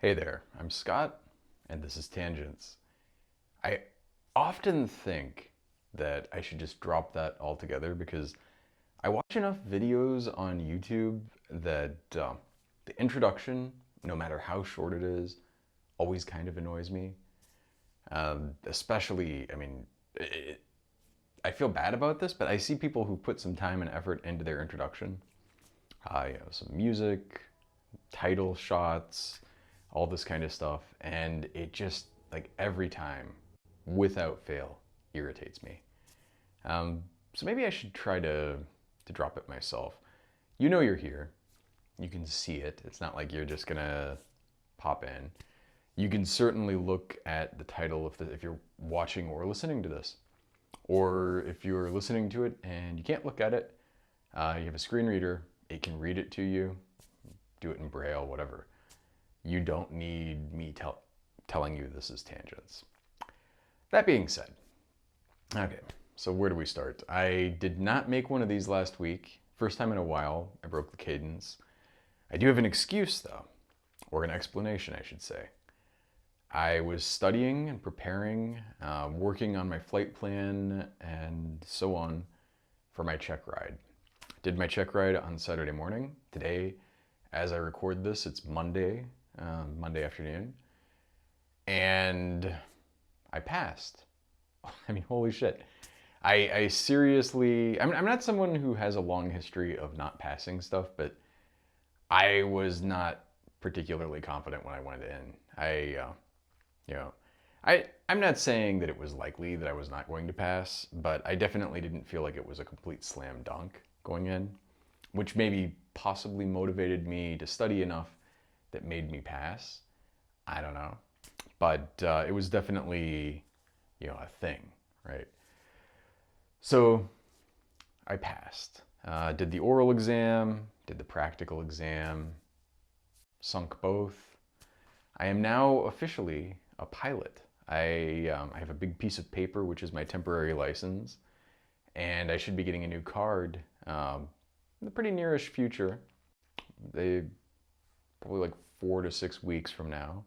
Hey there, I'm Scott, and this is Tangents. I often think that I should just drop that altogether because I watch enough videos on YouTube that the introduction, no matter how short it is, always kind of annoys me. Especially, I feel bad about this, but I see people who put some time and effort into their introduction. Some music, title shots, all this kind of stuff, and it just like every time, without fail, irritates me. So maybe I should try to drop it myself. You know you're here. You can see it. It's not like you're just gonna pop in. You can certainly look at the title if you're watching or listening to this, or if you're listening to it and you can't look at it, you have a screen reader. It can read it to you. Do it in Braille, whatever. You don't need me telling you this is Tangents. That being said, okay, so where do we start? I did not make one of these last week. First time in a while, I broke the cadence. I do have an excuse though, or an explanation, I should say. I was studying and preparing, working on my flight plan and so on for my check ride. Did my check ride on Saturday morning. Today, as I record this, it's Monday afternoon, and I passed. I mean, holy shit. I seriously, I'm not someone who has a long history of not passing stuff, but I was not particularly confident when I went in. You know, I'm not saying that it was likely that I was not going to pass, but I definitely didn't feel like it was a complete slam dunk going in, which maybe possibly motivated me to study enough that made me pass. I don't know. But it was definitely, a thing, right? So I passed. Did the oral exam, did the practical exam, sunk both. I am now officially a pilot. I have a big piece of paper, which is my temporary license, and I should be getting a new card in the pretty nearish future. They probably like 4 to 6 weeks from now,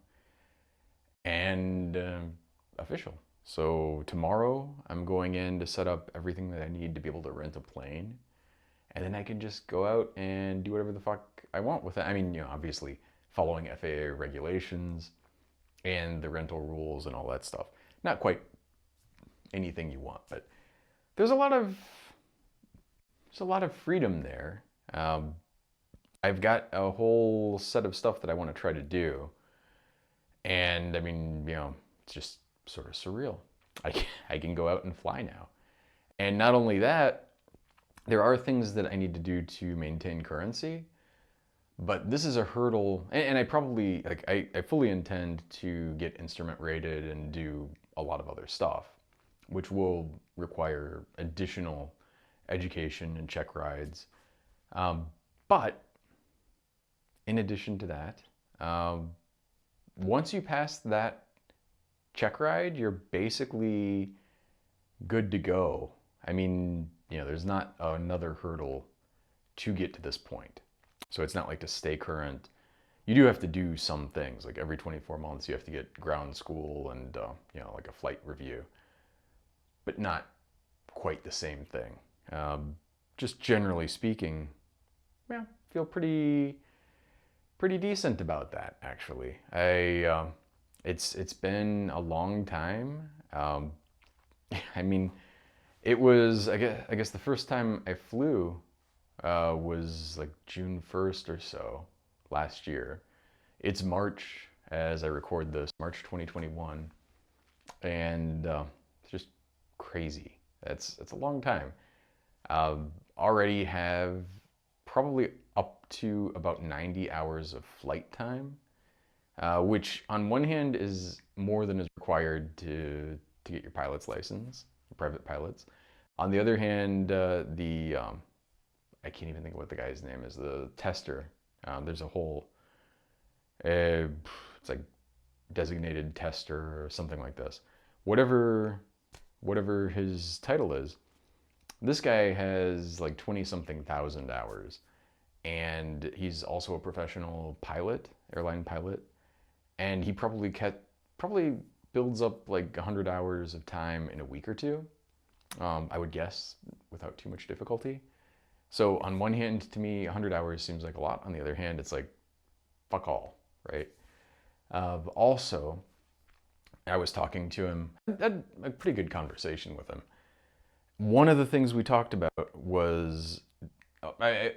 and official. So tomorrow I'm going in to set up everything that I need to be able to rent a plane, and then I can just go out and do whatever the fuck I want with it. I mean, obviously following FAA regulations and the rental rules and all that stuff. Not quite anything you want, but there's a lot of freedom there. I've got a whole set of stuff that I want to try to do, and I mean, it's just sort of surreal. I can go out and fly now, and not only that, there are things that I need to do to maintain currency, but this is a hurdle, and I probably I fully intend to get instrument rated and do a lot of other stuff, which will require additional education and check rides. But in addition to that, once you pass that check ride, you're basically good to go. I mean, there's not another hurdle to get to this point. So it's not like to stay current. You do have to do some things, like every 24 months you have to get ground school and, like a flight review, but not quite the same thing. Just generally speaking, yeah, feel pretty decent about that, actually. It's been a long time. I mean, it was, I guess the first time I flew was like June 1st or so last year. It's March as I record this, March 2021, and it's just crazy. That's a long time. Already have probably up to about 90 hours of flight time, which on one hand is more than is required to get your pilot's license, private pilots. On the other hand, I can't even think of what the guy's name is, the tester. There's a whole, it's like designated tester or something like this. Whatever his title is, this guy has like 20 something thousand hours, and he's also a professional pilot, airline pilot, and he probably builds up like 100 hours of time in a week or two, I would guess, without too much difficulty. So on one hand, to me, 100 hours seems like a lot. On the other hand, it's like, fuck all, right? Also, I was talking to him, I had a pretty good conversation with him. One of the things we talked about was,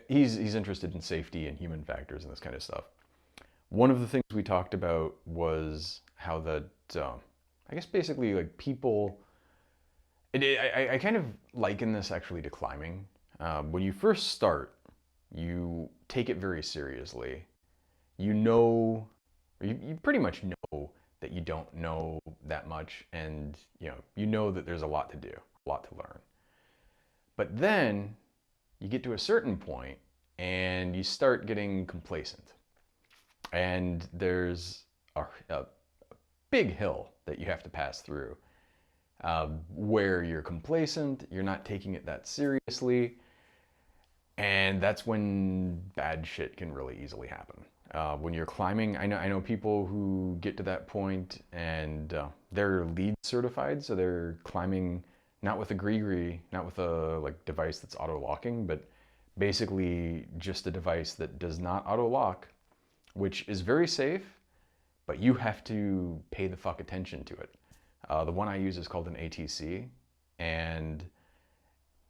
he's interested in safety and human factors and this kind of stuff. One of the things we talked about was how that, I guess basically like people, I kind of liken this actually to climbing. When you first start, you take it very seriously. You know, you pretty much know that you don't know that much, and you know that there's a lot to do, a lot to learn. But then you get to a certain point and you start getting complacent. And there's a big hill that you have to pass through, where you're complacent, you're not taking it that seriously, and that's when bad shit can really easily happen. When you're climbing, I know people who get to that point and they're lead certified, so they're climbing not with a gree, not with a like device that's auto locking, but basically just a device that does not auto lock, which is very safe, but you have to pay the fuck attention to it. The one I use is called an ATC, and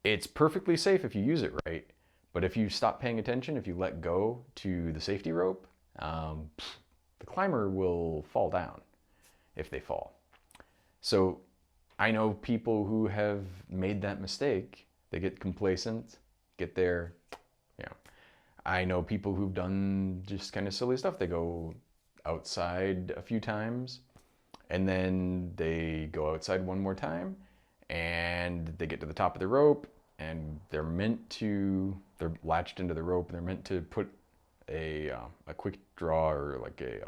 it's perfectly safe if you use it right. But if you stop paying attention, if you let go to the safety rope, the climber will fall down if they fall. So I know people who have made that mistake. They get complacent, get there. I know people who've done just kind of silly stuff. They go outside a few times, and then they go outside one more time, and they get to the top of the rope, and they're latched into the rope, and they're meant to put a quick draw or like a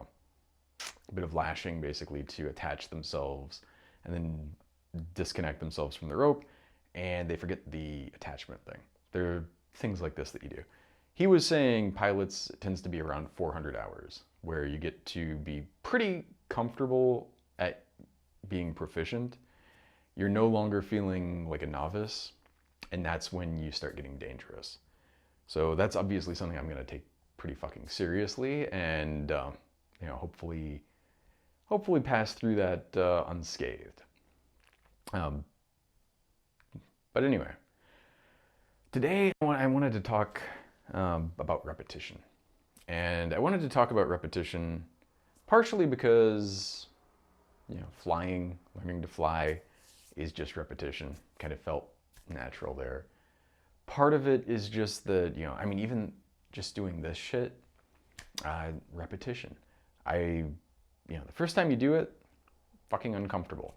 bit of lashing basically to attach themselves and then disconnect themselves from the rope, and they forget the attachment thing. There are things like this that you do. He was saying pilots, it tends to be around 400 hours where you get to be pretty comfortable at being proficient. You're no longer feeling like a novice, and that's when you start getting dangerous. So that's obviously something I'm going to take pretty fucking seriously, and hopefully pass through that unscathed. But anyway, today I wanted to talk about repetition. And I wanted to talk about repetition partially because, flying, learning to fly is just repetition. Kind of felt natural there. Part of it is just that, even just doing this shit, repetition. The first time you do it, fucking uncomfortable.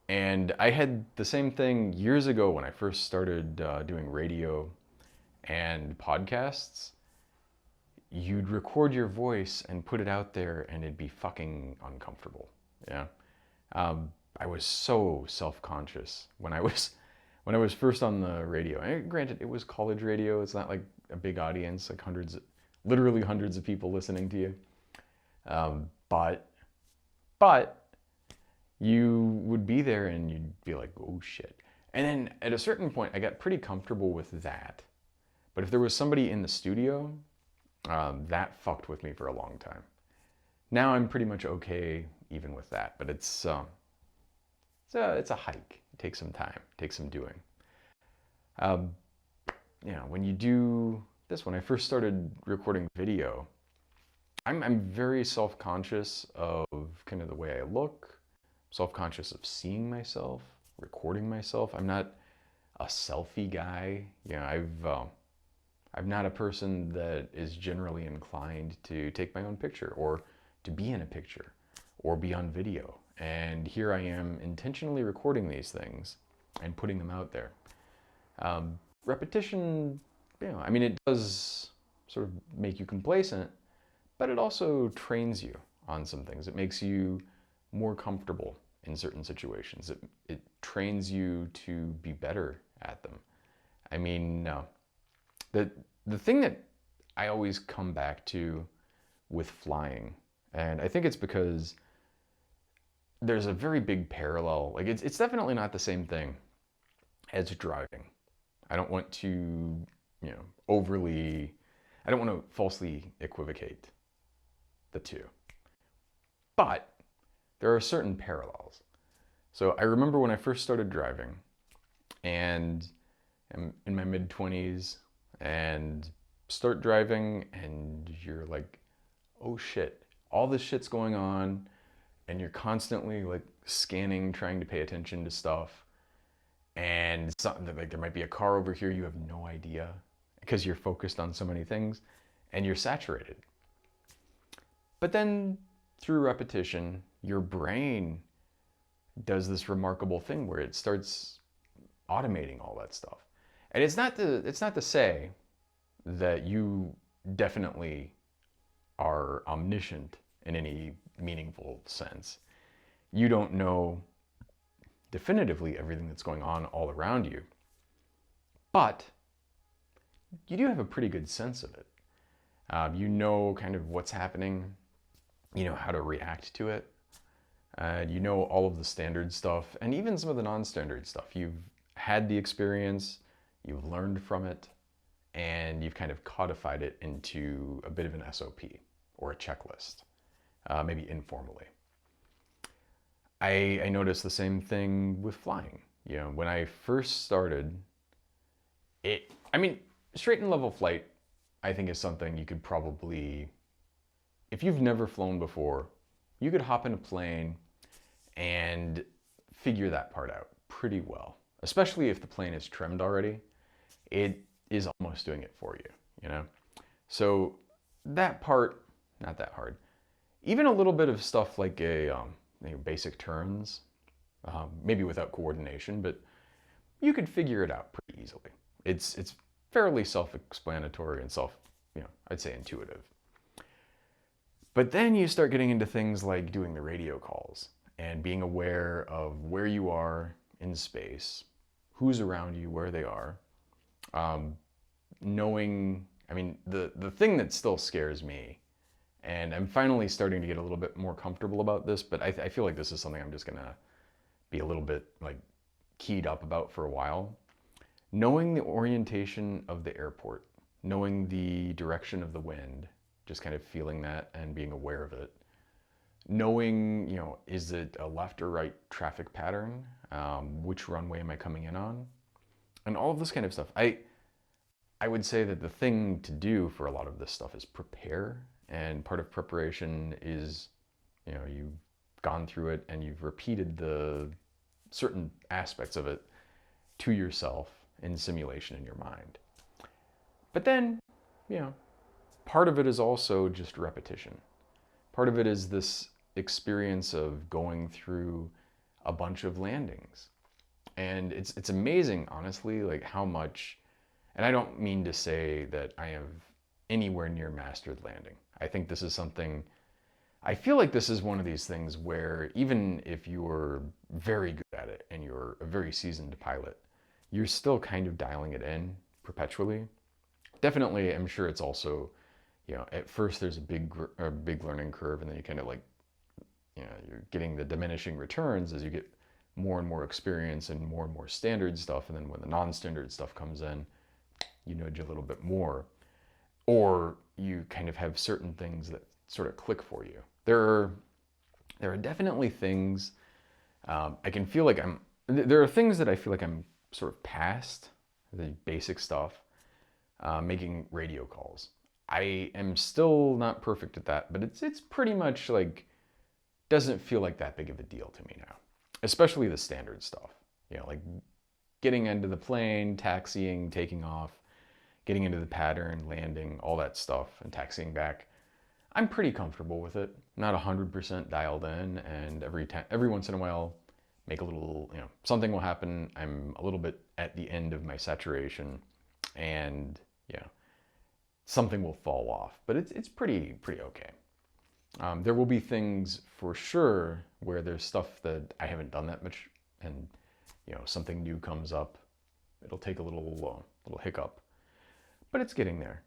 And I had the same thing years ago when I first started doing radio and podcasts. You'd record your voice and put it out there, and it'd be fucking uncomfortable. Yeah, I was so self-conscious when I was first on the radio. And granted, it was college radio. It's not like a big audience, like literally hundreds of people listening to you. But you would be there and you'd be like, oh shit. And then at a certain point, I got pretty comfortable with that. But if there was somebody in the studio, that fucked with me for a long time. Now I'm pretty much okay even with that, but it's a hike. It takes some time, it takes some doing. When you do this, when I first started recording video, I'm very self-conscious of kind of the way I look, self-conscious of seeing myself, recording myself. I'm not a selfie guy. I'm not a person that is generally inclined to take my own picture or to be in a picture or be on video. And here I am intentionally recording these things and putting them out there. Repetition, it does sort of make you complacent, but it also trains you on some things. It makes you more comfortable in certain situations. It trains you to be better at them. The thing that I always come back to with flying, And I think it's because there's a very big parallel. Like it's definitely not the same thing as driving. I don't want to, you know, I don't want to falsely equivocate the two. But there are certain parallels. So I remember when I first started driving, and I'm in my mid-20s, and start driving, and you're like, oh shit, all this shit's going on, and you're constantly like scanning, trying to pay attention to stuff, and something like there might be a car over here, you have no idea because you're focused on so many things, and you're saturated. But then through repetition, your brain does this remarkable thing where it starts automating all that stuff. And it's not to say that you definitely are omniscient in any meaningful sense. You don't know definitively everything that's going on all around you, but you do have a pretty good sense of it. You know kind of what's happening, you know how to react to it, you know all of the standard stuff, and even some of the non-standard stuff. You've had the experience, you've learned from it, and you've kind of codified it into a bit of an SOP or a checklist, maybe informally. I noticed the same thing with flying. You know, when I first started, straight and level flight, I think is something you could probably, if you've never flown before, you could hop in a plane and figure that part out pretty well. Especially if the plane is trimmed already, it is almost doing it for you, you know? So that part, not that hard. Even a little bit of stuff like basic turns, maybe without coordination, but you could figure it out pretty easily. It's fairly self-explanatory and I'd say intuitive. But then you start getting into things like doing the radio calls and being aware of where you are in space, who's around you, where they are, knowing, the thing that still scares me, and I'm finally starting to get a little bit more comfortable about this, but I feel like this is something I'm just gonna be a little bit like keyed up about for a while. Knowing the orientation of the airport, knowing the direction of the wind, just kind of feeling that and being aware of it. Knowing, is it a left or right traffic pattern? Which runway am I coming in on? And all of this kind of stuff. I would say that the thing to do for a lot of this stuff is prepare. And part of preparation is, you've gone through it and you've repeated the certain aspects of it to yourself in simulation in your mind. But then, part of it is also just repetition. Part of it is this experience of going through a bunch of landings. And it's amazing, honestly, like how much, and I don't mean to say that I have anywhere near mastered landing. I think this is something, I feel like this is one of these things where even if you're very good at it and you're a very seasoned pilot, you're still kind of dialing it in perpetually. Definitely, I'm sure it's also, at first there's a big learning curve, and then you kind of like, you're getting the diminishing returns as you get more and more experience and more standard stuff. And then when the non-standard stuff comes in, you nudge a little bit more, or you kind of have certain things that sort of click for you. There are definitely things I can feel like there are things that I feel like I'm sort of past, the basic stuff, making radio calls. I am still not perfect at that, but it's pretty much like, doesn't feel like that big of a deal to me now. Especially the standard stuff. Like getting into the plane, taxiing, taking off, getting into the pattern, landing, all that stuff, and taxiing back. I'm pretty comfortable with it. Not 100% dialed in, and every once in a while, make a little, something will happen. I'm a little bit at the end of my saturation, and something will fall off, but it's pretty okay. There will be things for sure where there's stuff that I haven't done that much, and something new comes up. It'll take a little hiccup, but it's getting there.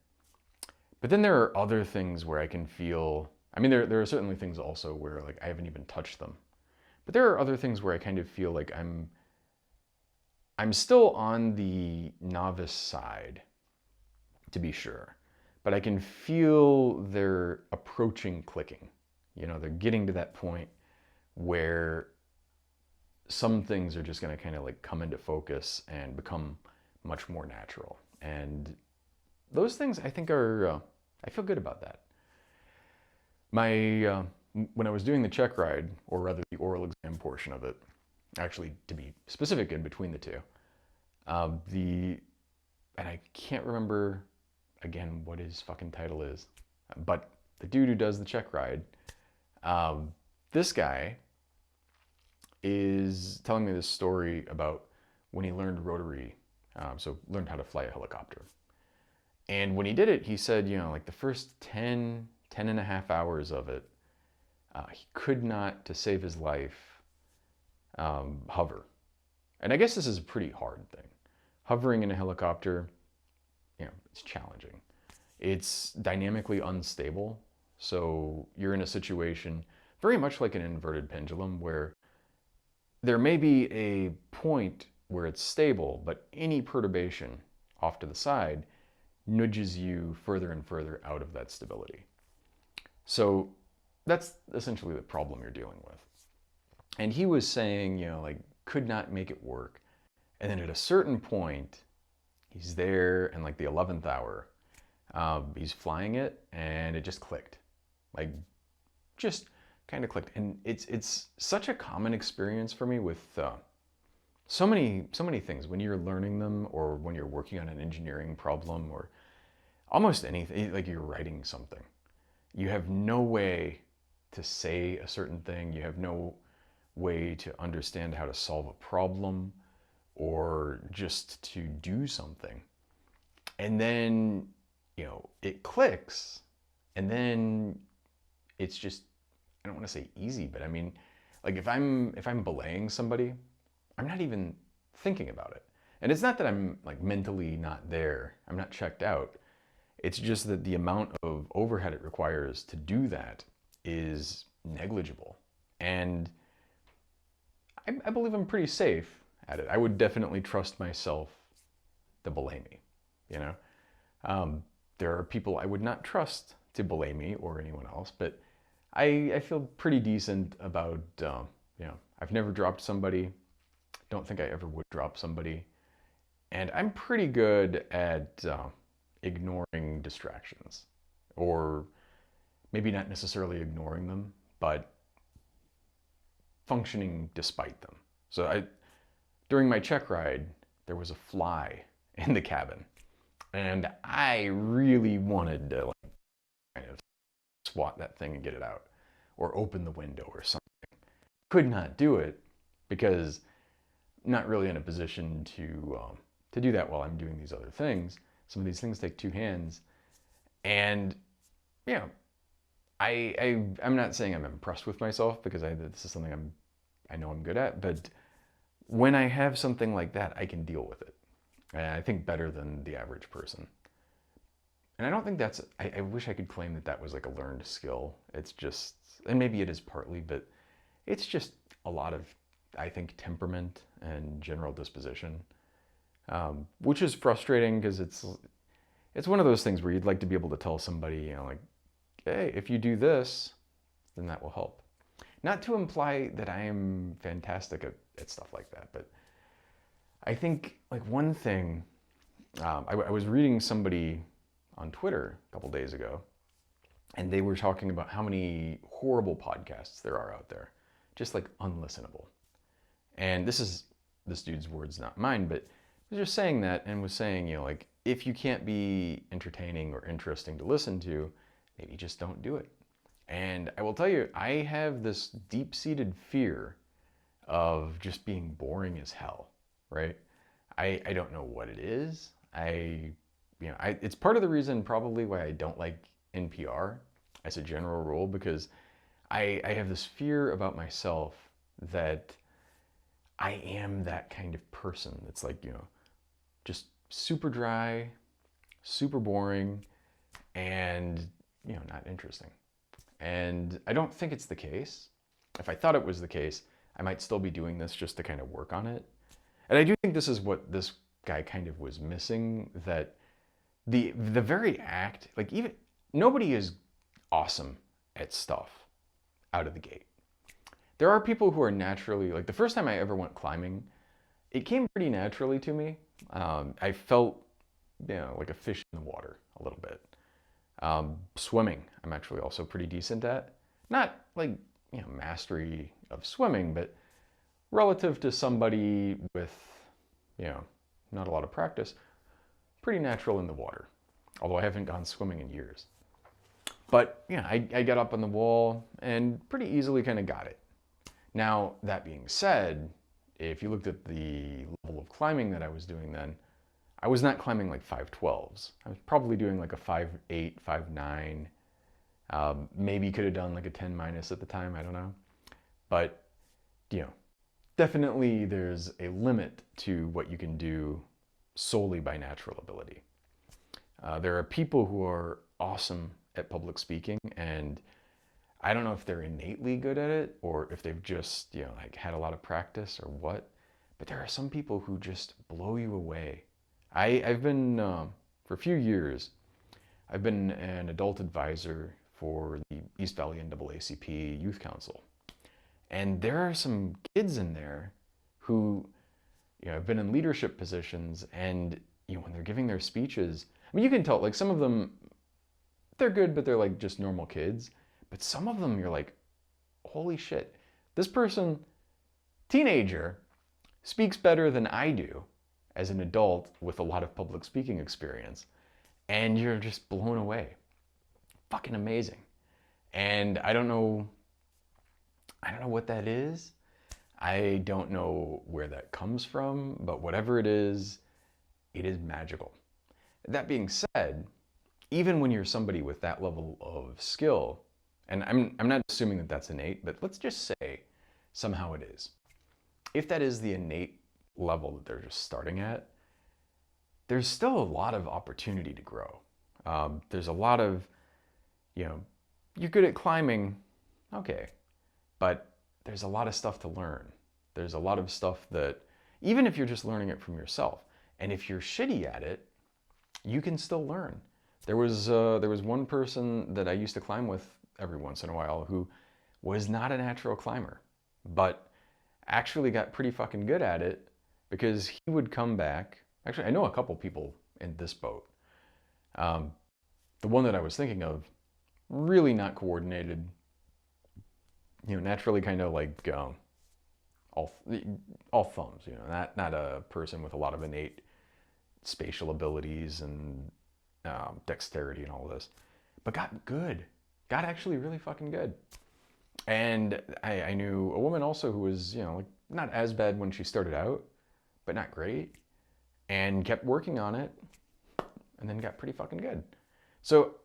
But then there are other things where I can feel I mean, there are certainly things also where like I haven't even touched them, but there are other things where I kind of feel like I'm still on the novice side, to be sure, but I can feel they're approaching clicking. You know, they're getting to that point where some things are just going to kind of like come into focus and become much more natural. And those things I think are, I feel good about that. When I was doing the check ride, or rather the oral exam portion of it, actually to be specific in between the two, and I can't remember again what his fucking title is, but the dude who does the check ride, this guy is telling me this story about when he learned rotary, so learned how to fly a helicopter. And when he did it, he said, you know, like the first 10 and a half hours of it, he could not, to save his life, hover. And I guess this is a pretty hard thing. Hovering in a helicopter, you know, it's challenging. It's dynamically unstable. So you're in a situation very much like an inverted pendulum where there may be a point where it's stable, but any perturbation off to the side nudges you further and further out of that stability. So that's essentially the problem you're dealing with. And he was saying, you know, like, could not make it work. And then at a certain point, he's there, and like the 11th hour, he's flying it, and it just clicked. Like, just kind of clicked. And it's such a common experience for me with so many things when you're learning them, or when you're working on an engineering problem, or almost anything, like you're writing something. You have no way to say a certain thing. You have no way to understand how to solve a problem or just to do something. And then, you know, it clicks, and then it's just, I don't want to say easy, but I mean, like if I'm belaying somebody, I'm not even thinking about it. And it's not that I'm like mentally not there. I'm not checked out. It's just that the amount of overhead it requires to do that is negligible. And I believe I'm pretty safe at it. I would definitely trust myself to belay me, you know? There are people I would not trust to belay me, or anyone else, but I feel pretty decent about, you know, I've never dropped somebody. Don't think I ever would drop somebody. And I'm pretty good at ignoring distractions, or maybe not necessarily ignoring them, but functioning despite them. So during my check ride, there was a fly in the cabin, and I really wanted to like kind of swat that thing and get it out, or open the window or something. Could not do it because I'm not really in a position to do that while I'm doing these other things. Some of these things take two hands, and you know, I'm not saying I'm impressed with myself, because this is something I know I'm good at, but when I have something like that, I can deal with it. And I think better than the average person. And I don't think that's, I wish I could claim that that was like a learned skill. It's just, and maybe it is partly, but it's just a lot of, I think, temperament and general disposition, which is frustrating because it's one of those things where you'd like to be able to tell somebody, you know, like, hey, if you do this, then that will help. Not to imply that I am fantastic at stuff like that, but I think like one thing, I was reading somebody on Twitter a couple days ago, and they were talking about how many horrible podcasts there are out there, just like unlistenable. And this dude's words, not mine, but he was just saying that, and was saying, you know, like, if you can't be entertaining or interesting to listen to, maybe just don't do it. And I will tell you, I have this deep-seated fear of just being boring as hell, right? I don't know what it is. It's part of the reason probably why I don't like NPR as a general rule, because I have this fear about myself that I am that kind of person that's like, you know, just super dry, super boring, and, you know, not interesting. And I don't think it's the case. If I thought it was the case, I might still be doing this just to kind of work on it. And I do think this is what this guy kind of was missing, that the very act, like, even nobody is awesome at stuff out of the gate. There are people who are naturally, like the first time I ever went climbing, it came pretty naturally to me. I felt, like a fish in the water a little bit. Swimming, I'm actually also pretty decent at. Not like, mastery of swimming, but relative to somebody with, not a lot of practice, pretty natural in the water. Although I haven't gone swimming in years. But, I got up on the wall and pretty easily kind of got it. Now, that being said, if you looked at the level of climbing that I was doing then, I was not climbing like 512s. I was probably doing like a 5.8, 5.9. Maybe could have done like a 10 minus at the time, I don't know. But, definitely there's a limit to what you can do solely by natural ability. There are people who are awesome at public speaking, and I don't know if they're innately good at it or if they've just, like had a lot of practice or what, but there are some people who just blow you away. I've been, for a few years, I've been an adult advisor for the East Valley NAACP Youth Council. And there are some kids in there who, have been in leadership positions, and, when they're giving their speeches, I mean, you can tell, like, some of them, they're good, but they're like just normal kids. But some of them, you're like, holy shit, this person, teenager, speaks better than I do as an adult with a lot of public speaking experience. And you're just blown away. Fucking amazing. And I don't know what that is. I don't know where that comes from, but whatever it is magical. That being said, even when you're somebody with that level of skill, and I'm not assuming that that's innate, but let's just say somehow it is. If that is the innate level that they're just starting at, there's still a lot of opportunity to grow. There's a lot of, you're good at climbing, okay, but there's a lot of stuff to learn. There's a lot of stuff that, even if you're just learning it from yourself, and if you're shitty at it, you can still learn. There was one person that I used to climb with every once in a while who was not a natural climber, but actually got pretty fucking good at it because he would come back. Actually, I know a couple people in this boat. The one that I was thinking of, really not coordinated, naturally kind of like all thumbs, not a person with a lot of innate spatial abilities and dexterity and all of this, but got good. Got actually really fucking good. And I knew a woman also who was, like not as bad when she started out, but not great, and kept working on it, and then got pretty fucking good. So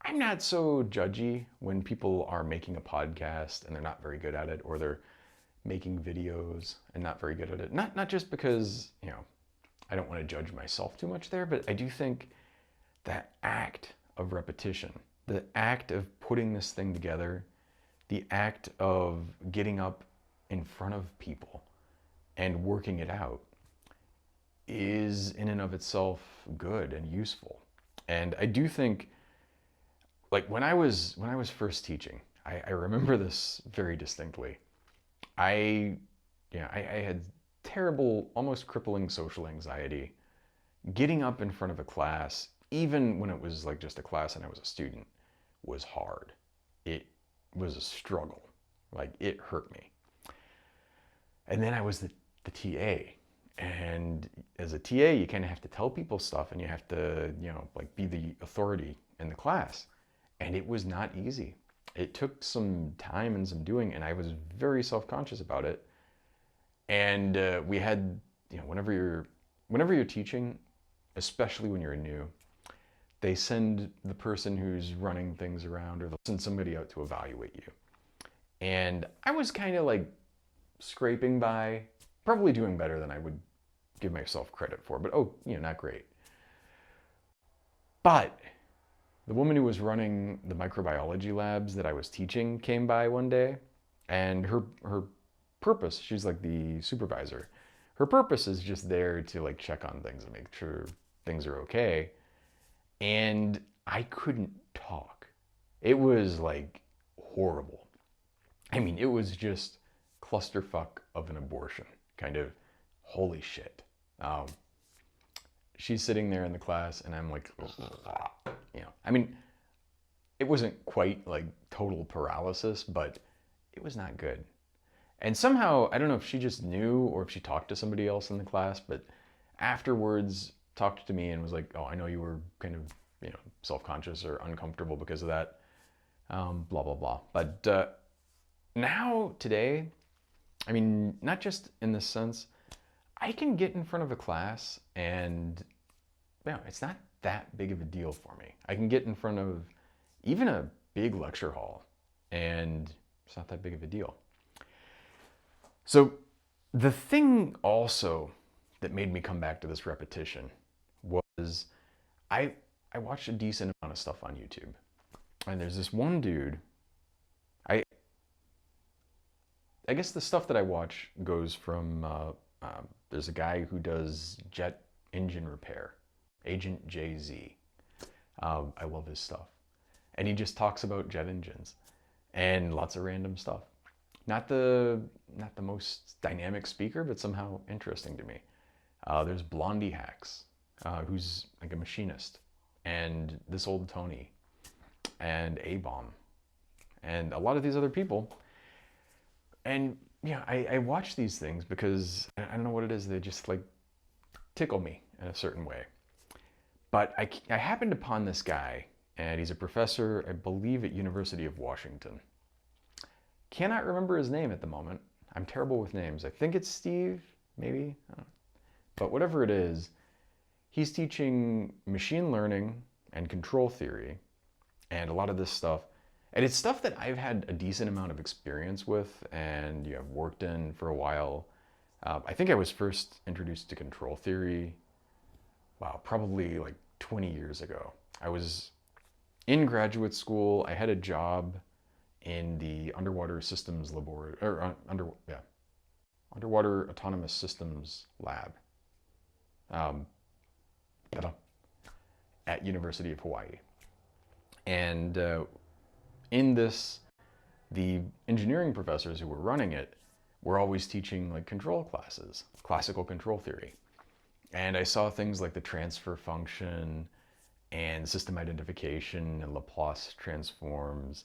I'm not so judgy when people are making a podcast and they're not very good at it, or they're making videos and not very good at it. Not just because, I don't want to judge myself too much there, but I do think that act of repetition, the act of putting this thing together, the act of getting up in front of people and working it out is in and of itself good and useful. And I do think, like when I was first teaching, I remember this very distinctly. I had terrible, almost crippling social anxiety. Getting up in front of a class, even when it was like just a class and I was a student, was hard. It was a struggle. Like, it hurt me. And then I was the TA. And as a TA, you kind of have to tell people stuff, and you have to, like, be the authority in the class. And it was not easy. It took some time and some doing, and I was very self-conscious about it. And we had, whenever you're teaching, especially when you're new, they send the person who's running things around, or they'll send somebody out to evaluate you. And I was kind of like scraping by, probably doing better than I would give myself credit for, but not great. But the woman who was running the microbiology labs that I was teaching came by one day, and her purpose, she's like the supervisor. Her purpose is just there to like check on things and make sure things are okay. And I couldn't talk. It was like horrible. I mean, it was just clusterfuck of an abortion, kind of holy shit. She's sitting there in the class, and I'm like, I mean, it wasn't quite like total paralysis, but it was not good. And somehow, I don't know if she just knew or if she talked to somebody else in the class, but afterwards talked to me and was like, oh, I know you were kind of, self-conscious or uncomfortable because of that, blah, blah, blah. But now, today, I mean, not just in this sense, I can get in front of a class and, it's not that big of a deal for me. I can get in front of even a big lecture hall and it's not that big of a deal. So the thing also that made me come back to this repetition was I watched a decent amount of stuff on YouTube. And there's this one dude, I guess the stuff that I watch goes from, there's a guy who does jet engine repair, Agent JZ. I love his stuff. And he just talks about jet engines and lots of random stuff. Not the most dynamic speaker, but somehow interesting to me. There's Blondie Hacks, who's like a machinist, and This Old Tony, and A-Bomb, and a lot of these other people. And I watch these things because I don't know what it is. They just like tickle me in a certain way. But I happened upon this guy, and he's a professor, I believe, at University of Washington. Cannot remember his name at the moment. I'm terrible with names. I think it's Steve, maybe. I don't know. But whatever it is, he's teaching machine learning and control theory and a lot of this stuff. And it's stuff that I've had a decent amount of experience with and I've worked in for a while. I think I was first introduced to control theory, probably like 20 years ago. I was in graduate school. I had a job in the underwater systems laboratory, or underwater autonomous systems lab at University of Hawaii. And in this, the engineering professors who were running it were always teaching like control classes, classical control theory. And I saw things like the transfer function and system identification and Laplace transforms,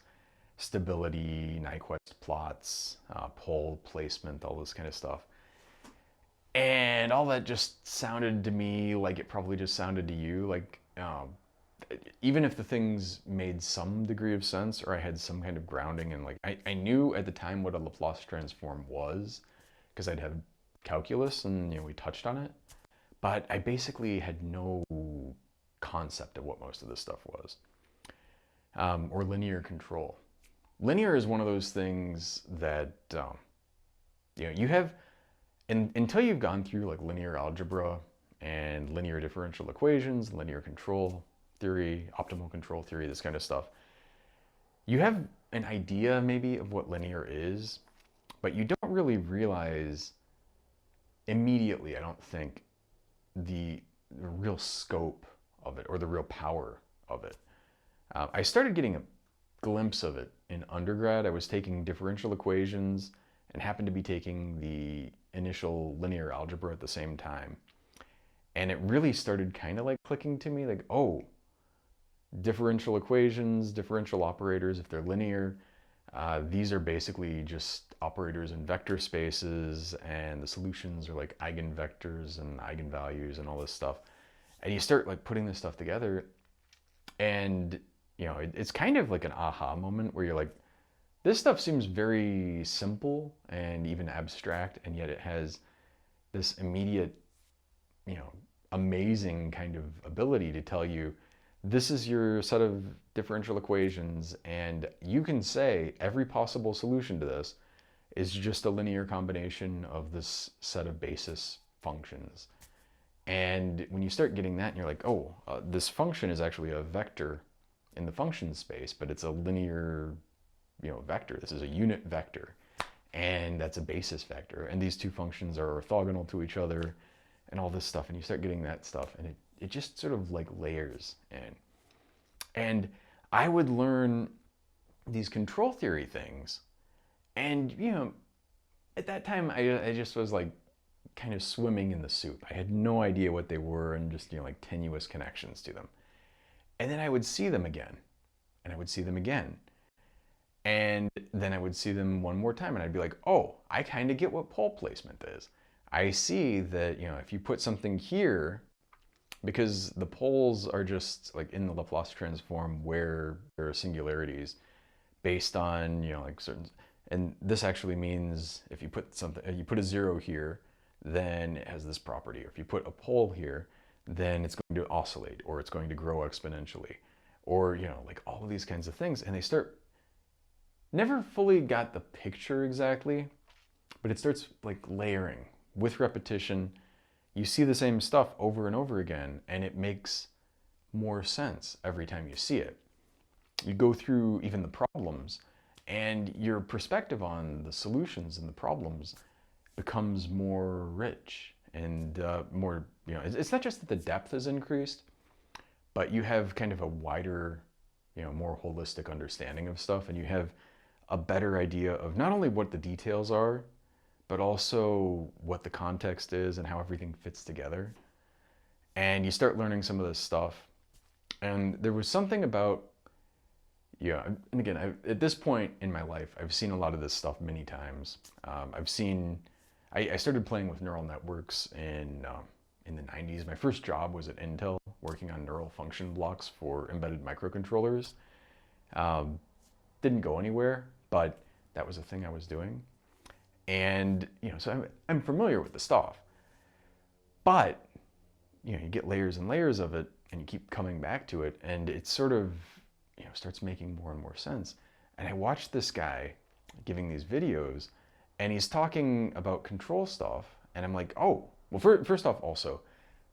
stability, Nyquist plots, pole placement, all this kind of stuff. And all that just sounded to me like it probably just sounded to you, like even if the things made some degree of sense or I had some kind of grounding and like I knew at the time what a Laplace transform was because I'd had calculus and we touched on it, but I basically had no concept of what most of this stuff was. Or linear control. Linear is one of those things that you have until you've gone through like linear algebra and linear differential equations, linear control theory, optimal control theory, this kind of stuff. You have an idea maybe of what linear is, but you don't really realize immediately, I don't think, the real scope of it or the real power of it. I started getting a glimpse of it in undergrad. I was taking differential equations and happened to be taking the initial linear algebra at the same time. And it really started kind of like clicking to me, like, oh, differential equations, differential operators, if they're linear, these are basically just operators in vector spaces, and the solutions are like eigenvectors and eigenvalues and all this stuff. And you start like putting this stuff together, and it's kind of like an aha moment where you're like, this stuff seems very simple and even abstract, and yet it has this immediate, amazing kind of ability to tell you, this is your set of differential equations, and you can say every possible solution to this is just a linear combination of this set of basis functions. And when you start getting that, and you're like, oh, this function is actually a vector in the function space, but it's a linear, vector. This is a unit vector, and that's a basis vector. And these two functions are orthogonal to each other and all this stuff. And you start getting that stuff, and it just sort of like layers in. And I would learn these control theory things. And, at that time, I just was like kind of swimming in the soup. I had no idea what they were and just, like tenuous connections to them. And then I would see them again, and I would see them again. And then I would see them one more time, and I'd be like, oh, I kind of get what pole placement is. I see that, if you put something here, because the poles are just like in the Laplace transform where there are singularities based on, like certain, and this actually means if you put something, you put a 0 here, then it has this property. Or if you put a pole here, then it's going to oscillate, or it's going to grow exponentially, or, like all of these kinds of things. And they start, never fully got the picture exactly, but it starts like layering with repetition. You see the same stuff over and over again, and it makes more sense every time you see it. You go through even the problems, and your perspective on the solutions and the problems becomes more rich and more, it's not just that the depth is increased, but you have kind of a wider, more holistic understanding of stuff, and you have a better idea of not only what the details are, but also what the context is and how everything fits together. And you start learning some of this stuff. And there was something about, and again, at this point in my life, I've seen a lot of this stuff many times. I started playing with neural networks in the 90s. My first job was at Intel, working on neural function blocks for embedded microcontrollers. Didn't go anywhere, but that was a thing I was doing. And, so I'm familiar with the stuff. But, you get layers and layers of it, and you keep coming back to it, and it sort of, starts making more and more sense. And I watched this guy giving these videos, and he's talking about control stuff, and I'm like, oh, well, first off, also,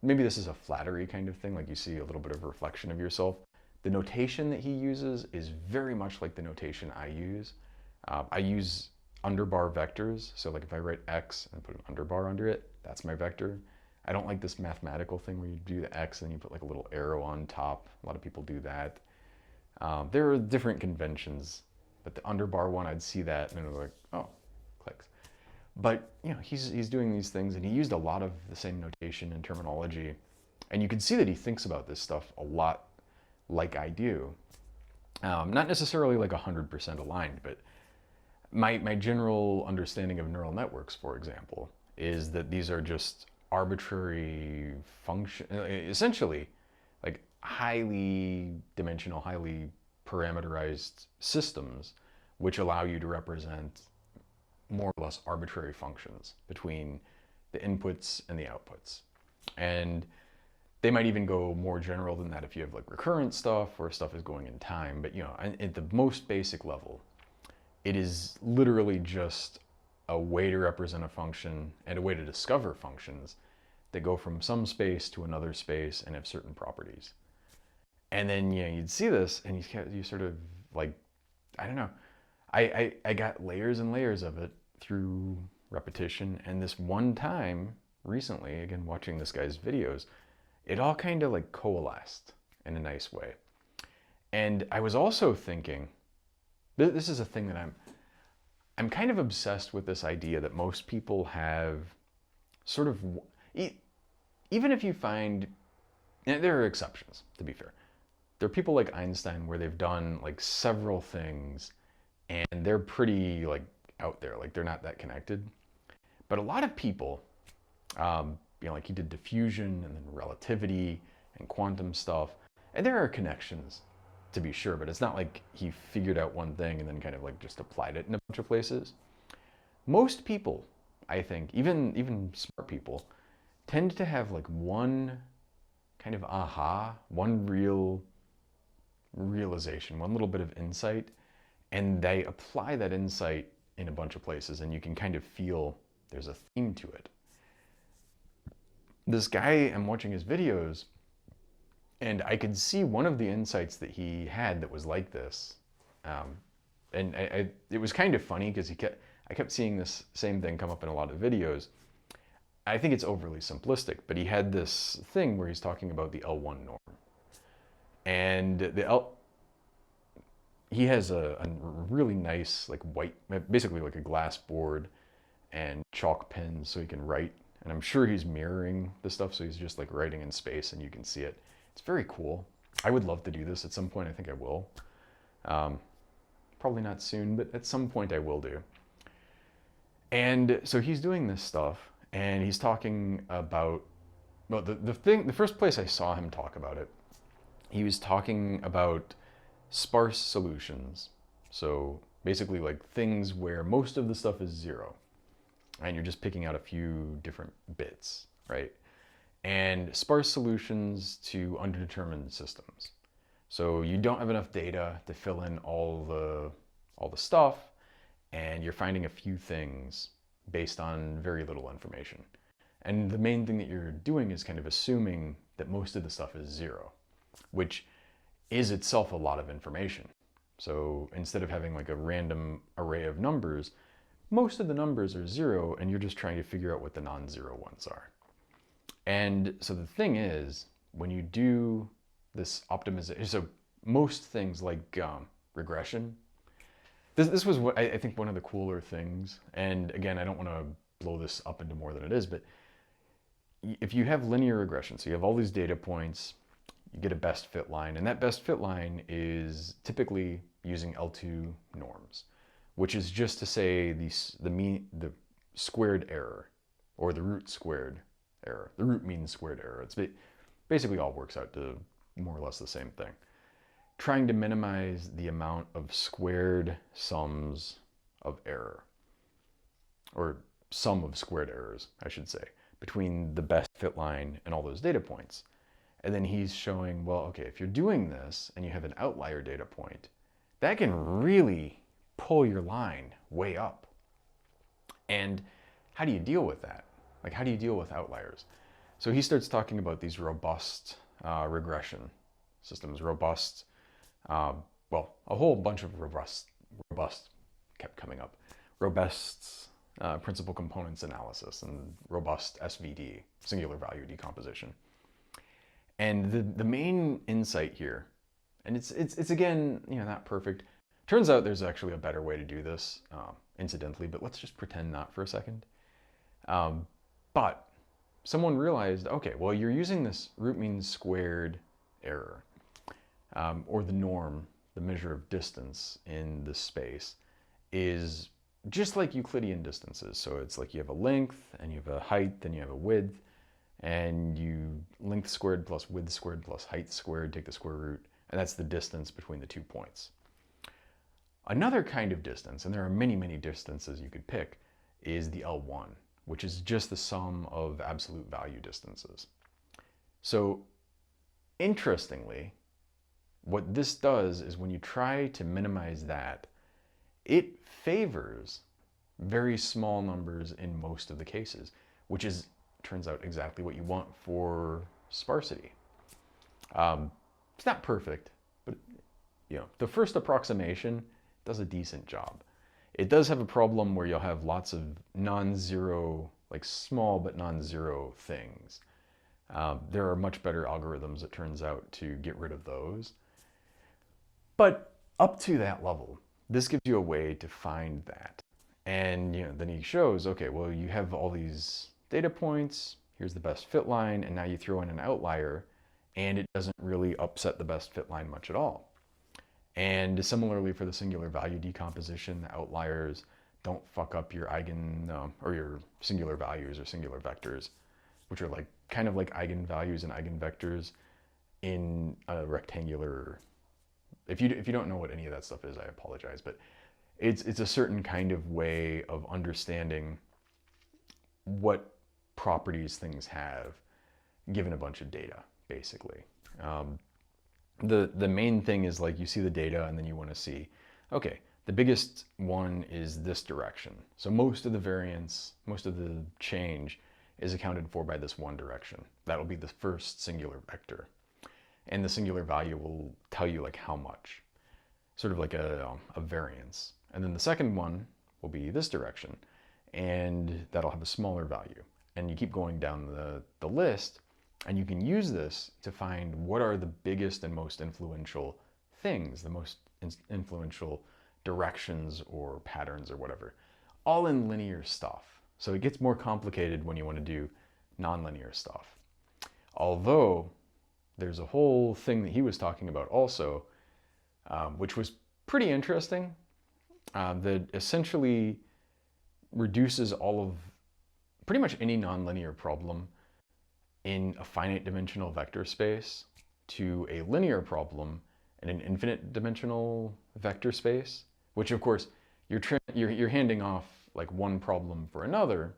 maybe this is a flattery kind of thing, like you see a little bit of a reflection of yourself. The notation that he uses is very much like the notation I use. I use underbar vectors, so like if I write x and put an underbar under it, that's my vector. I don't like this mathematical thing where you do the x and you put like a little arrow on top. A lot of people do that. There are different conventions, but the underbar one, I'd see that and it was like, oh, clicks. But he's doing these things, and he used a lot of the same notation and terminology, and you can see that he thinks about this stuff a lot like I do. Not necessarily like 100% aligned, but my general understanding of neural networks, for example, is that these are just arbitrary essentially like highly dimensional, highly parameterized systems, which allow you to represent more or less arbitrary functions between the inputs and the outputs. And they might even go more general than that if you have like recurrent stuff or stuff is going in time. But at the most basic level, it is literally just a way to represent a function and a way to discover functions that go from some space to another space and have certain properties. And then you'd see this, and you sort of like, I don't know, I got layers and layers of it through repetition. And this one time recently, again watching this guy's videos, it all kind of like coalesced in a nice way. And I was also thinking, this is a thing that I'm kind of obsessed with, this idea that most people have sort of, even if you find, and there are exceptions, to be fair. There are people like Einstein where they've done like several things and they're pretty like out there, like they're not that connected. But a lot of people, like he did diffusion and then relativity and quantum stuff, and there are connections, to be sure, but it's not like he figured out one thing and then kind of like just applied it in a bunch of places. Most people, I think, even smart people, tend to have like one kind of aha, one realization, one little bit of insight, and they apply that insight in a bunch of places, and you can kind of feel there's a theme to it. This guy, I'm watching his videos, And I could see one of the insights that he had that was like this. And it was kind of funny because I kept seeing this same thing come up in a lot of videos. I think it's overly simplistic, but he had this thing where he's talking about the L1 norm. And he has a really nice, like white, basically like a glass board and chalk pens so he can write. And I'm sure he's mirroring the stuff, so he's just like writing in space and you can see it. It's very cool. I would love to do this at some point. I think I will. Probably not soon, but at some point I will do. And so he's doing this stuff, and he's talking about, well, the first place I saw him talk about it, he was talking about sparse solutions. So basically like things where most of the stuff is zero, and you're just picking out a few different bits, right? And sparse solutions to underdetermined systems. So you don't have enough data to fill in all the stuff, and you're finding a few things based on very little information. And the main thing that you're doing is kind of assuming that most of the stuff is zero, which is itself a lot of information. So instead of having like a random array of numbers, most of the numbers are zero, and you're just trying to figure out what the non-zero ones are. And so the thing is, when you do this optimization, so most things like regression, this was what I think one of the cooler things. And again, I don't want to blow this up into more than it is, but if you have linear regression, so you have all these data points, you get a best fit line, and that best fit line is typically using L2 norms, which is just to say the squared error, or the root squared error. The root mean squared error. It's basically all works out to more or less the same thing. Trying to minimize the amount of squared sums of error, or sum of squared errors, I should say, between the best fit line and all those data points. And then he's showing, well, okay, if you're doing this and you have an outlier data point, that can really pull your line way up. And how do you deal with that? Like, how do you deal with outliers? So he starts talking about these robust regression systems, robust, well, a whole bunch of robust kept coming up. Robust principal components analysis and robust SVD, singular value decomposition. And the main insight here, and it's again, not perfect. Turns out there's actually a better way to do this, incidentally, but let's just pretend not for a second. But someone realized, okay, well, you're using this root mean squared error, or the norm, the measure of distance in this space, is just like Euclidean distances. So it's like you have a length, and you have a height, and you have a width, and you length squared plus width squared plus height squared, take the square root, and that's the distance between the 2 points. Another kind of distance, and there are many, many distances you could pick, is the L1, which is just the sum of absolute value distances. So interestingly, what this does is when you try to minimize that, it favors very small numbers in most of the cases, which turns out exactly what you want for sparsity. It's not perfect, but the first approximation does a decent job. It does have a problem where you'll have lots of non-zero, like small but non-zero things. There are much better algorithms, it turns out, to get rid of those. But up to that level, this gives you a way to find that. And then he shows, okay, well, you have all these data points, here's the best fit line, and now you throw in an outlier, and it doesn't really upset the best fit line much at all. And similarly for the singular value decomposition, the outliers don't fuck up your or your singular values or singular vectors, which are kind of like eigenvalues and eigenvectors in a rectangular. If you don't know what any of that stuff is, I apologize, but it's a certain kind of way of understanding what properties things have given a bunch of data, basically. The main thing is you see the data and then you want to see, okay, the biggest one is this direction. So most of the variance, most of the change is accounted for by this one direction. That'll be the first singular vector. and the singular value will tell you like how much, sort of like a variance. And then the second one will be this direction, and that'll have a smaller value. And you keep going down the list, and you can use this to find what are the biggest and most influential things, the most influential directions or patterns or whatever, all in linear stuff. So it gets more complicated when you want to do nonlinear stuff. Although there's a whole thing that he was talking about also, which was pretty interesting, that essentially reduces all of pretty much any nonlinear problem in a finite dimensional vector space to a linear problem in an infinite dimensional vector space, which of course you're handing off like one problem for another,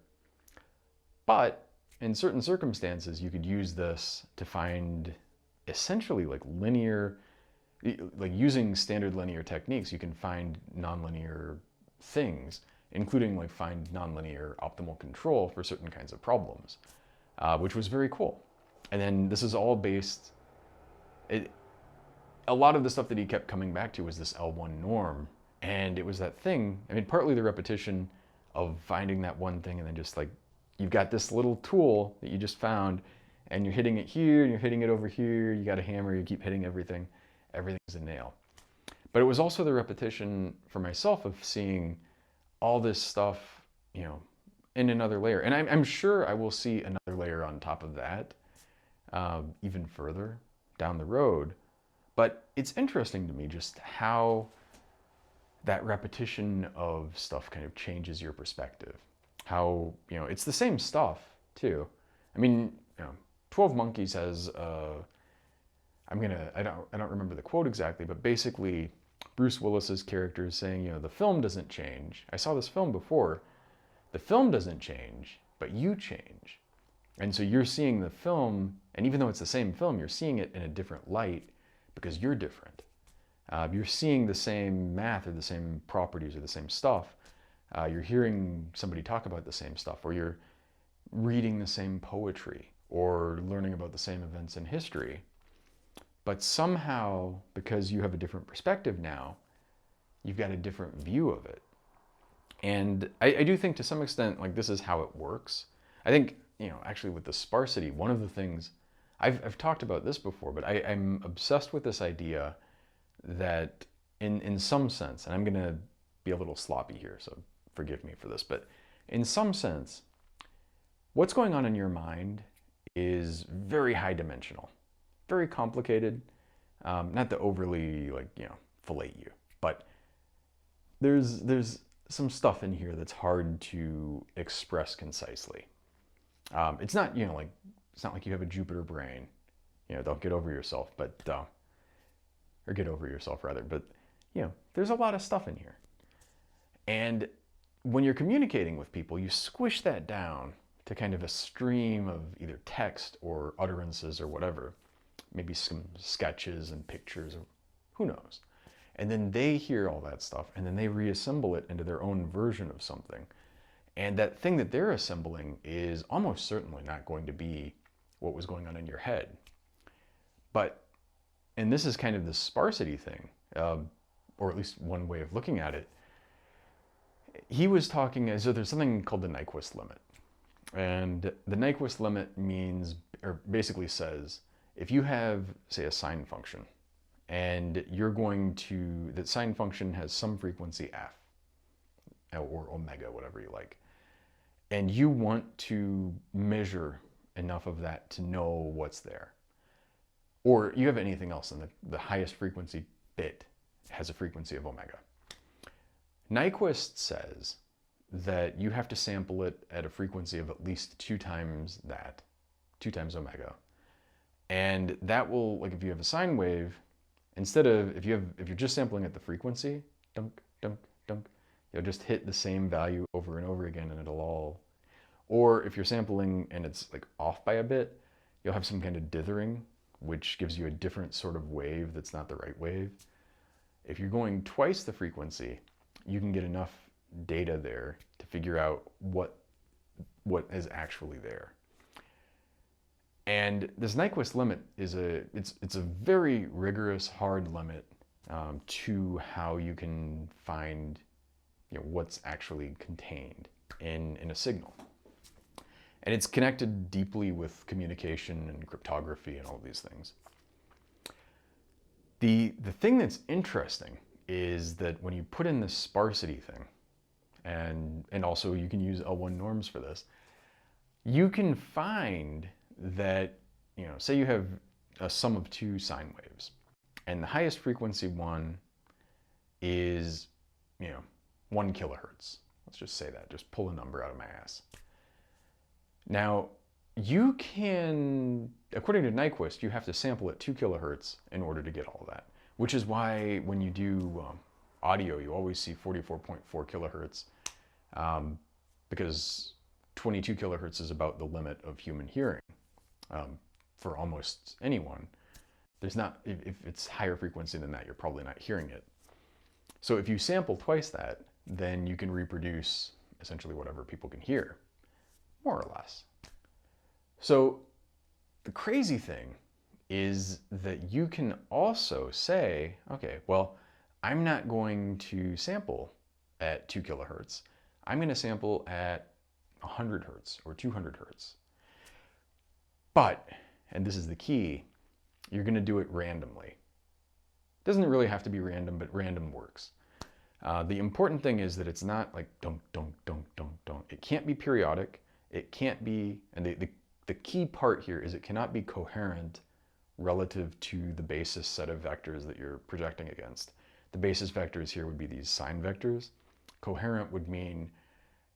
but in certain circumstances you could use this to find essentially like linear, like using standard linear techniques, you can find nonlinear things, including like find nonlinear optimal control for certain kinds of problems, which was very cool. And then this is all based, a lot of the stuff that he kept coming back to was this L1 norm. And it was that thing, I mean, partly the repetition of finding that one thing, and then just like, you've got this little tool that you just found, and you're hitting it here, and you're hitting it over here, you got a hammer, you keep hitting everything, everything's a nail. But it was also the repetition for myself of seeing all this stuff, you know, in another layer. And I'm sure I will see another layer on top of that, even further down the road. But it's interesting to me just how that repetition of stuff kind of changes your perspective. How, you know, it's the same stuff too. I mean, you know, 12 Monkeys has, I don't remember the quote exactly, but basically Bruce Willis's character is saying, you know, the film doesn't change. I saw this film before. The film doesn't change, but you change. And so you're seeing the film, and even though it's the same film, you're seeing it in a different light because you're different. You're seeing the same math or the same properties or the same stuff. You're hearing somebody talk about the same stuff, or you're reading the same poetry, or learning about the same events in history. But somehow, because you have a different perspective now, you've got a different view of it. And I do think to some extent, like, this is how it works. I think, you know, actually with the sparsity, one of the things, I've talked about this before, but I'm obsessed with this idea that in some sense, and I'm going to be a little sloppy here, so forgive me for this, but in some sense, what's going on in your mind is very high dimensional, very complicated, not to overly, like, you know, fillet you, but there's some stuff in here that's hard to express concisely. It's not, you know, like, it's not like you have a Jupiter brain, you know, don't get over yourself, but, or get over yourself rather, but, you know, there's a lot of stuff in here. And when you're communicating with people, you squish that down to kind of a stream of either text or utterances or whatever, maybe some sketches and pictures, or who knows. And then they hear all that stuff, and then they reassemble it into their own version of something. And that thing that they're assembling is almost certainly not going to be what was going on in your head. But, and this is kind of the sparsity thing, or at least one way of looking at it. He was talking, so there's something called the Nyquist Limit. And the Nyquist Limit means, or basically says, if you have, say, a sine function, and you're going to, that sine function has some frequency f, or omega, whatever you like, and you want to measure enough of that to know what's there, or you have anything else, and the highest frequency bit has a frequency of omega. Nyquist says that you have to sample it at a frequency of at least 2 times that, 2 times omega. And that will, like, if you have a sine wave, instead of, if you're just sampling at the frequency, dunk, dunk, dunk, you'll just hit the same value over and over again, and it'll all, or if you're sampling and it's like off by a bit, you'll have some kind of dithering, which gives you a different sort of wave that's not the right wave. If you're going twice the frequency, you can get enough data there to figure out what is actually there. And this Nyquist limit is it's a very rigorous, hard limit to how you can find what's actually contained in a signal. And it's connected deeply with communication and cryptography and all these things. The thing that's interesting is that when you put in this sparsity thing, and also you can use L1 norms for this, you can find that, say you have a sum of two sine waves, and the highest frequency one is, 1 kilohertz. Let's just say that, just pull a number out of my ass. Now, you can, according to Nyquist, you have to sample at 2 kilohertz in order to get all that, which is why when you do audio, you always see 44.4 kilohertz, because 22 kilohertz is about the limit of human hearing for almost anyone. There's not, if it's higher frequency than that, you're probably not hearing it. So if you sample twice that, then you can reproduce essentially whatever people can hear, more or less. So the crazy thing is that you can also say, okay, well, I'm not going to sample at 2 kilohertz. I'm going to sample at 100 hertz or 200 hertz. But, and this is the key, you're going to do it randomly. It doesn't really have to be random, but random works. The important thing is that it's not like dunk, dunk, dunk, dunk, dunk. It can't be periodic. It can't be, and the key part here is it cannot be coherent relative to the basis set of vectors that you're projecting against. The basis vectors here would be these sine vectors. Coherent would mean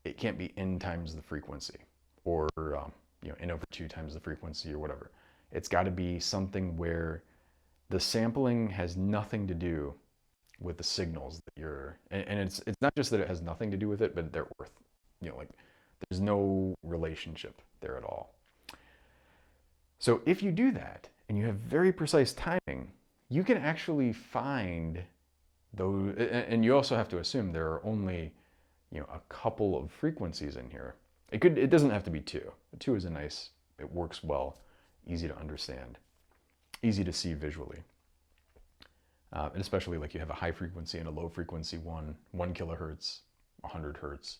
it can't be n times the frequency, or n over 2 times the frequency, or whatever. It's got to be something where the sampling has nothing to do with the signals that you're, and it's not just that it has nothing to do with it, but they're worth, like there's no relationship there at all. So if you do that and you have very precise timing, you can actually find those, and you also have to assume there are only, a couple of frequencies in here. It doesn't have to be 2. 2 is a nice, it works well, easy to understand, easy to see visually. And especially like you have a high frequency and a low frequency one, 1 kilohertz, 100 hertz.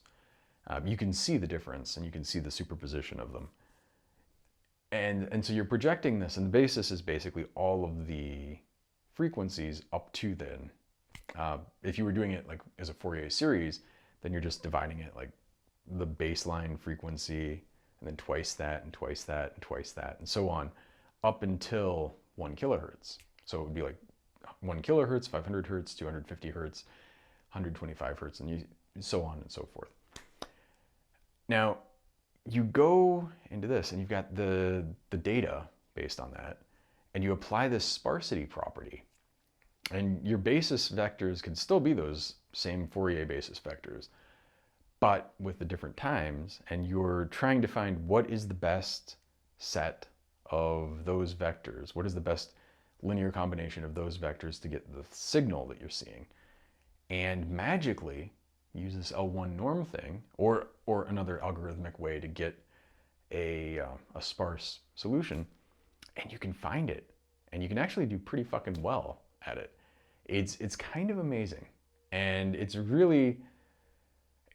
You can see the difference and you can see the superposition of them. And so you're projecting this, and the basis is basically all of the frequencies up to then. If you were doing it like as a Fourier series, then you're just dividing it like the baseline frequency, and then twice that, and twice that, and twice that, and so on, up until 1 kilohertz. So it would be like 1 kilohertz, 500 hertz, 250 hertz, 125 hertz, and so on and so forth. Now, you go into this and you've got the data based on that, and you apply this sparsity property. And your basis vectors can still be those same Fourier basis vectors, but with the different times, and you're trying to find what is the best set of those vectors, what is the best linear combination of those vectors to get the signal that you're seeing. And magically, use this L1 norm thing, or another algorithmic way to get a sparse solution, and you can find it. And you can actually do pretty fucking well at it. It's kind of amazing. And it's really,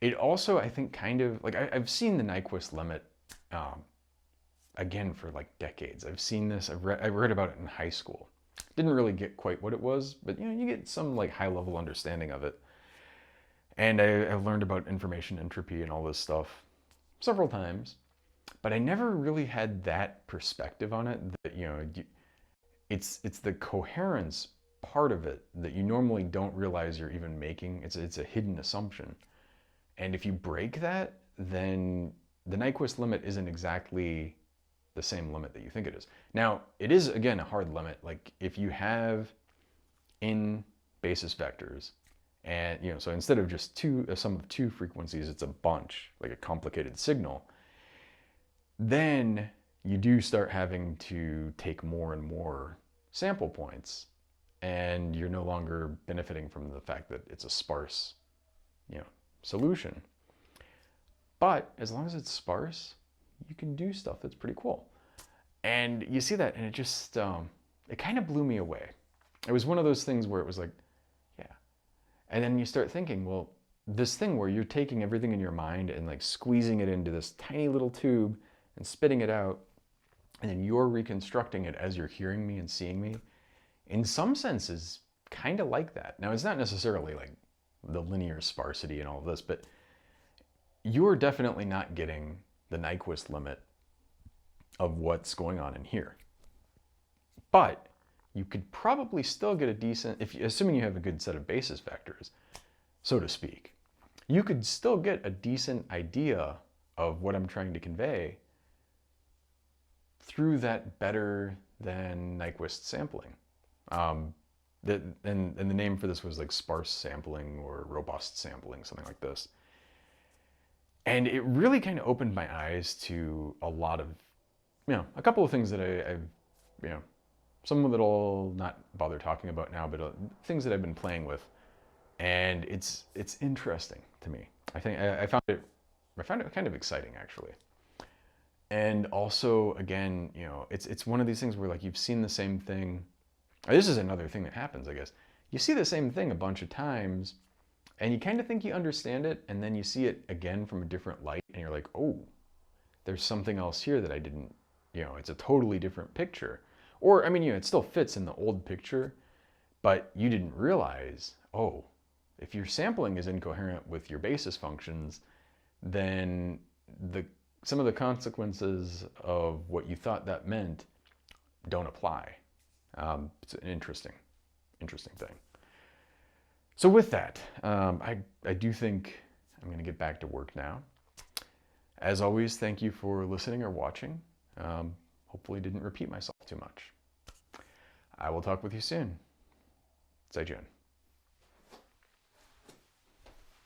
it also, I think, kind of, like I've seen the Nyquist limit, again, for like decades. I've seen this, I read about it in high school. Didn't really get quite what it was, but you get some like high level understanding of it. And I learned about information entropy and all this stuff several times, but I never really had that perspective on it, that, it's the coherence part of it that you normally don't realize you're even making. It's a hidden assumption. And if you break that, then the Nyquist limit isn't exactly the same limit that you think it is. Now, it is, again, a hard limit. Like if you have in basis vectors, and so instead of just a sum of 2 frequencies, it's a bunch, like a complicated signal, then you do start having to take more and more sample points, and you're no longer benefiting from the fact that it's a sparse, solution. But as long as it's sparse, you can do stuff that's pretty cool. And you see that, and it just, it kind of blew me away. It was one of those things where it was like, yeah. And then you start thinking, well, this thing where you're taking everything in your mind and like squeezing it into this tiny little tube and spitting it out, and then you're reconstructing it as you're hearing me and seeing me, in some senses, kind of like that. Now, it's not necessarily like the linear sparsity and all of this, but you're definitely not getting the Nyquist limit of what's going on in here. But you could probably still get a decent, assuming you have a good set of basis vectors, so to speak, you could still get a decent idea of what I'm trying to convey through that better than Nyquist sampling. And the name for this was like sparse sampling or robust sampling, something like this. And it really kind of opened my eyes to a lot of, a couple of things that I've, some that I'll not bother talking about now, but things that I've been playing with. And it's interesting to me. I found it kind of exciting, actually. And also, again, it's one of these things where like you've seen the same thing. This is another thing that happens, I guess. You see the same thing a bunch of times, and you kind of think you understand it, and then you see it again from a different light, and you're like, oh, there's something else here that I didn't, it's a totally different picture. Or, I mean, it still fits in the old picture, but you didn't realize, oh, if your sampling is incoherent with your basis functions, then some of the consequences of what you thought that meant don't apply. It's an interesting thing. So with that, I do think I'm going to get back to work now. As always, thank you for listening or watching. Hopefully didn't repeat myself too much. I will talk with you soon. 再见.